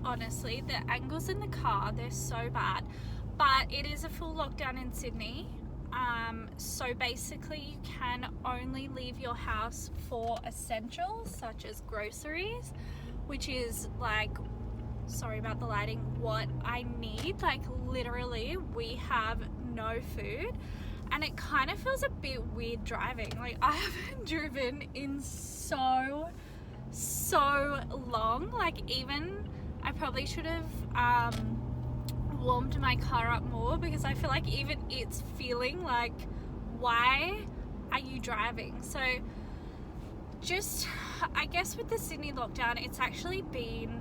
honestly. The angles in the car, they're so bad. But it is a full lockdown in Sydney. So basically you can only leave your house for essentials such as groceries, which is like, sorry about the lighting, what I need. Like literally we have no food, and it kind of feels a bit weird driving. Like I haven't driven in so long. Like even I probably should have warmed my car up more, because I feel like even it's feeling like, why are you driving? So just, I guess with the Sydney lockdown, it's actually been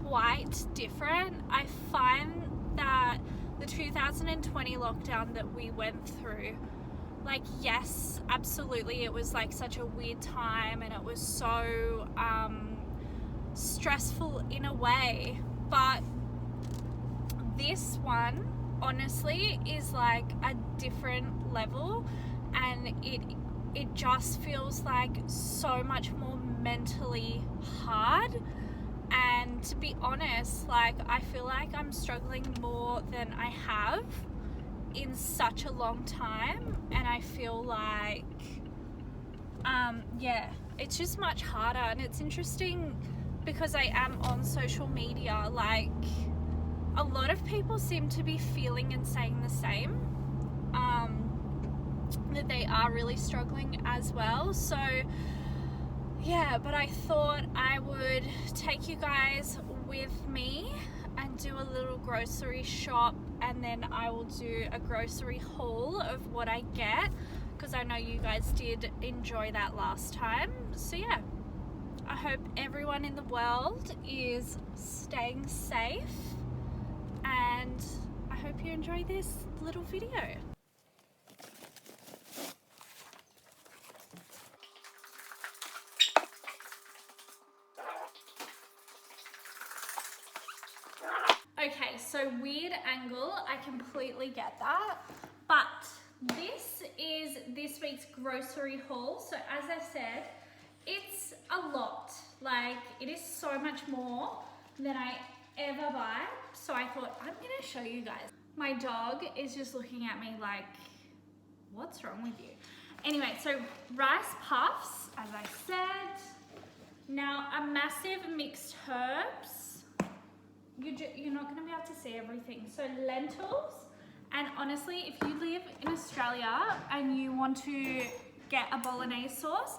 quite different. I find that the 2020 lockdown that we went through, like, yes, absolutely, it was like such a weird time and it was so stressful in a way, but this one honestly is like a different level, and it just feels like so much more mentally hard. And to be honest, like I feel like I'm struggling more than I have in such a long time, and I feel like yeah, it's just much harder. And it's interesting because I am on social media, like a lot of people seem to be feeling and saying the same, that they are really struggling as well. So yeah, but I thought I would take you guys with me and do a little grocery shop, and then I will do a grocery haul of what I get, because I know you guys did enjoy that last time. So yeah, I hope everyone in the world is staying safe, and I hope you enjoy this little video. Okay, so weird angle, I completely get that, but this is this week's grocery haul. So as I said, it's a lot. Like, it is so much more than I ever buy. So I thought, I'm gonna show you guys. My dog is just looking at me like, what's wrong with you? Anyway, so rice puffs, as I said. Now, a massive mixed herbs. You're not gonna be able to see everything. So lentils, and honestly, if you live in Australia and you want to get a bolognese sauce,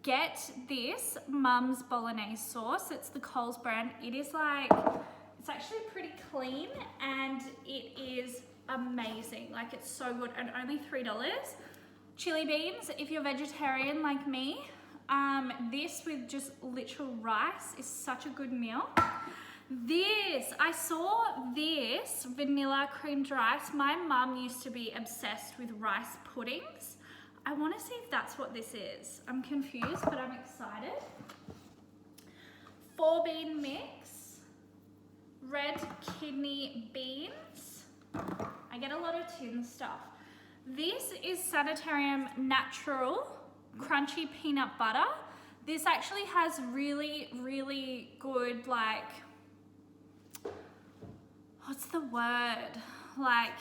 get this Mum's bolognese sauce. It's the Coles brand. It is like, it's actually pretty clean and it is amazing. Like, it's so good, and only $3. Chili beans, if you're vegetarian like me, this with just literal rice is such a good meal. This, I saw this vanilla creamed rice. My mum used to be obsessed with rice puddings. I want to see if that's what this is. I'm confused, but I'm excited. 4-bean mix, red kidney beans. I get a lot of tin stuff. This is Sanitarium natural crunchy peanut butter. This actually has really, really good, like, what's the word? Like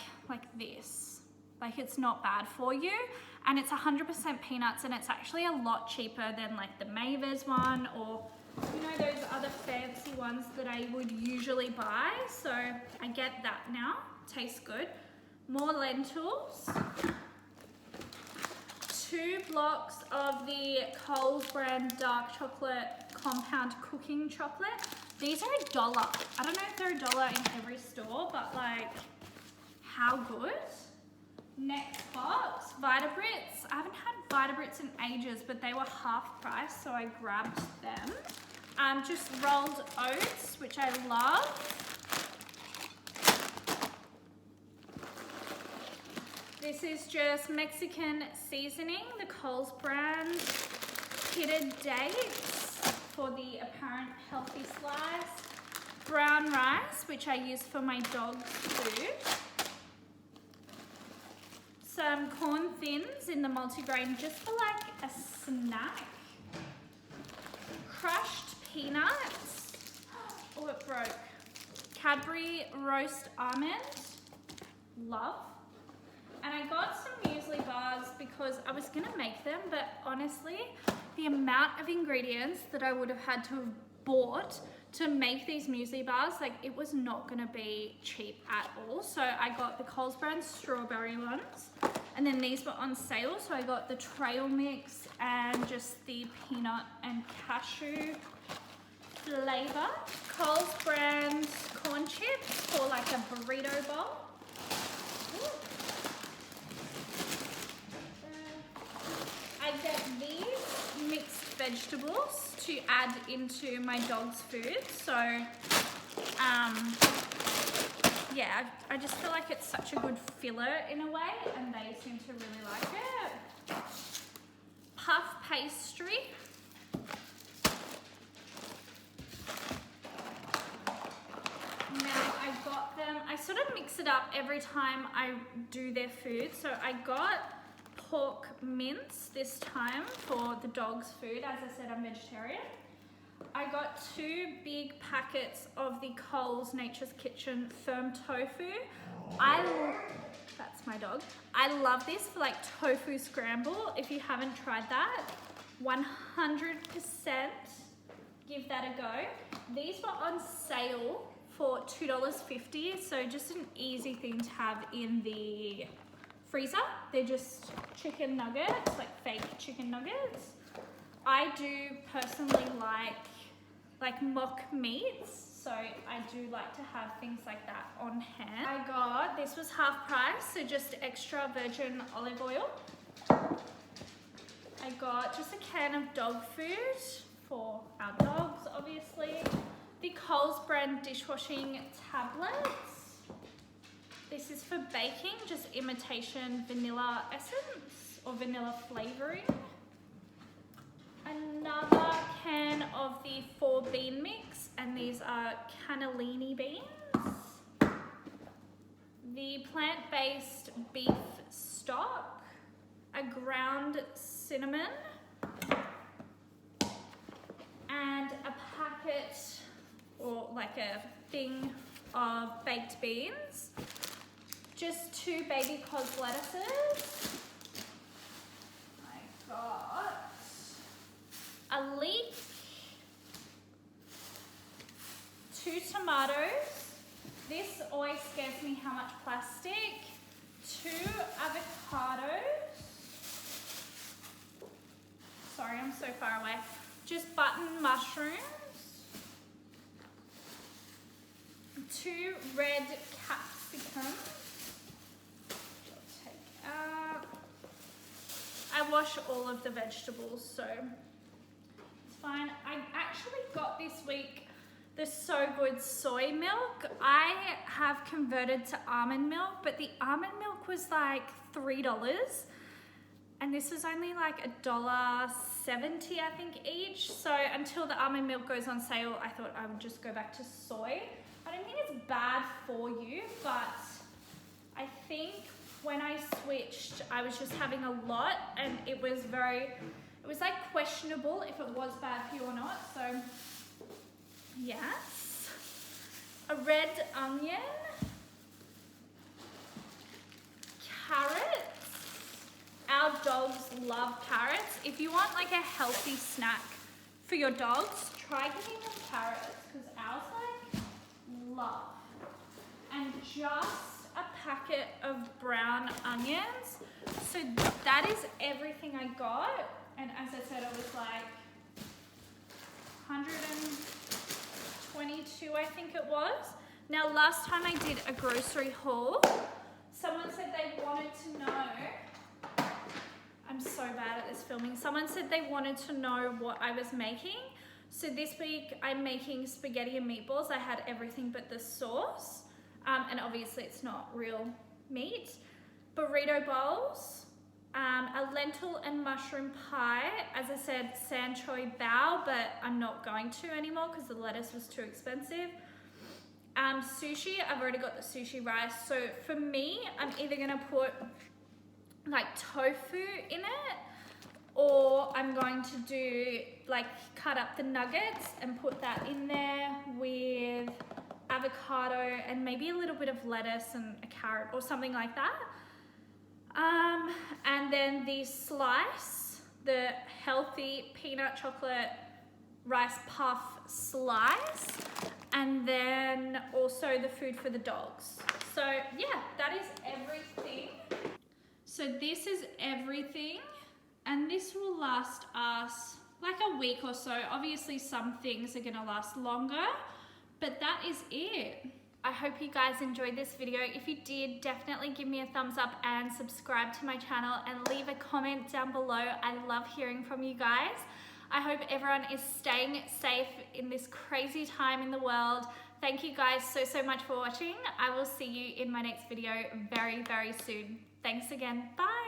this. Like, it's not bad for you, and it's 100% peanuts, and it's actually a lot cheaper than like the Mavis one, or you know, those other fancy ones that I would usually buy. So I get that now. Tastes good. More lentils. 2 blocks of the Coles brand dark chocolate compound cooking chocolate. These are $1. I don't know if they're $1 in every store, but like, how good? Next box, Vitabrits. I haven't had Vitabrits in ages, but they were half price, so I grabbed them. Just rolled oats, which I love. This is just Mexican seasoning, the Coles brand. Pitted dates for the apparent healthy slice. Brown rice, which I use for my dog's food. Some corn thins in the multigrain, just for like a snack. Crushed peanuts. Oh, it broke. Cadbury roast almond, love. And I got some muesli bars because I was gonna make them, but honestly, the amount of ingredients that I would have had to have bought to make these muesli bars, like it was not gonna be cheap at all. So I got the Coles brand strawberry ones, and then these were on sale. So I got the trail mix and just the peanut and cashew flavor. Coles brand corn chips for like a burrito bowl. I get these mixed vegetables to add into my dog's food. So, yeah, I just feel like it's such a good filler in a way, and they seem to really like it. Puff pastry. Now I got them, I sort of mix it up every time I do their food. So I got pork mince this time for the dog's food. As I said, I'm vegetarian. I got 2 big packets of the Coles Nature's Kitchen firm tofu. That's my dog. I love this for like tofu scramble. If you haven't tried that, 100% give that a go. These were on sale for $2.50, so just an easy thing to have in the freezer. They're just chicken nuggets, like fake chicken nuggets. I do personally like mock meats, so I do like to have things like that on hand. I got, this was half price, so just extra virgin olive oil. I got just a can of dog food for our dogs, obviously. The Coles brand dishwashing tablets. This is for baking, just imitation vanilla essence or vanilla flavoring. Another can of the 4 bean mix, and these are cannellini beans. The plant-based beef stock, a ground cinnamon, and a packet or like a thing of baked beans. Just 2 baby cod lettuces. I got a leek, 2 tomatoes. This always scares me how much plastic. 2 avocados. Sorry, I'm so far away. Just button mushrooms. 2 red capsicums. I'll take out. I wash all of the vegetables, so it's fine. I actually got this week the So Good soy milk. I have converted to almond milk, but the almond milk was like $3. And this was only like $1.70, I think, each. So until the almond milk goes on sale, I thought I would just go back to soy. I don't think it's bad for you, but I think when I switched, I was just having a lot, and it was like questionable if it was bad for you or not. So yes, a red onion, carrots. Our dogs love carrots. If you want like a healthy snack for your dogs, try giving them carrots, because ours like love. And just a packet of brown onions. So that is everything I got. And as I said, it was like 122, I think it was. Now, last time I did a grocery haul, someone said they wanted to know, I'm so bad at this filming. Someone said they wanted to know what I was making. So this week I'm making spaghetti and meatballs. I had everything but the sauce. And obviously it's not real meat. Burrito bowls, a lentil and mushroom pie. As I said, san choy bao, but I'm not going to anymore because the lettuce was too expensive. Sushi, I've already got the sushi rice. So for me, I'm either gonna put like tofu in it, or I'm going to do like cut up the nuggets and put that in there with avocado and maybe a little bit of lettuce and a carrot or something like that. And then the slice, the healthy peanut chocolate rice puff slice, and then also the food for the dogs. So yeah, that is everything. So this is everything, and this will last us like a week or so. Obviously some things are gonna last longer, but that is it. I hope you guys enjoyed this video. If you did, definitely give me a thumbs up and subscribe to my channel and leave a comment down below. I love hearing from you guys. I hope everyone is staying safe in this crazy time in the world. Thank you guys so much for watching. I will see you in my next video very soon. Thanks again. Bye.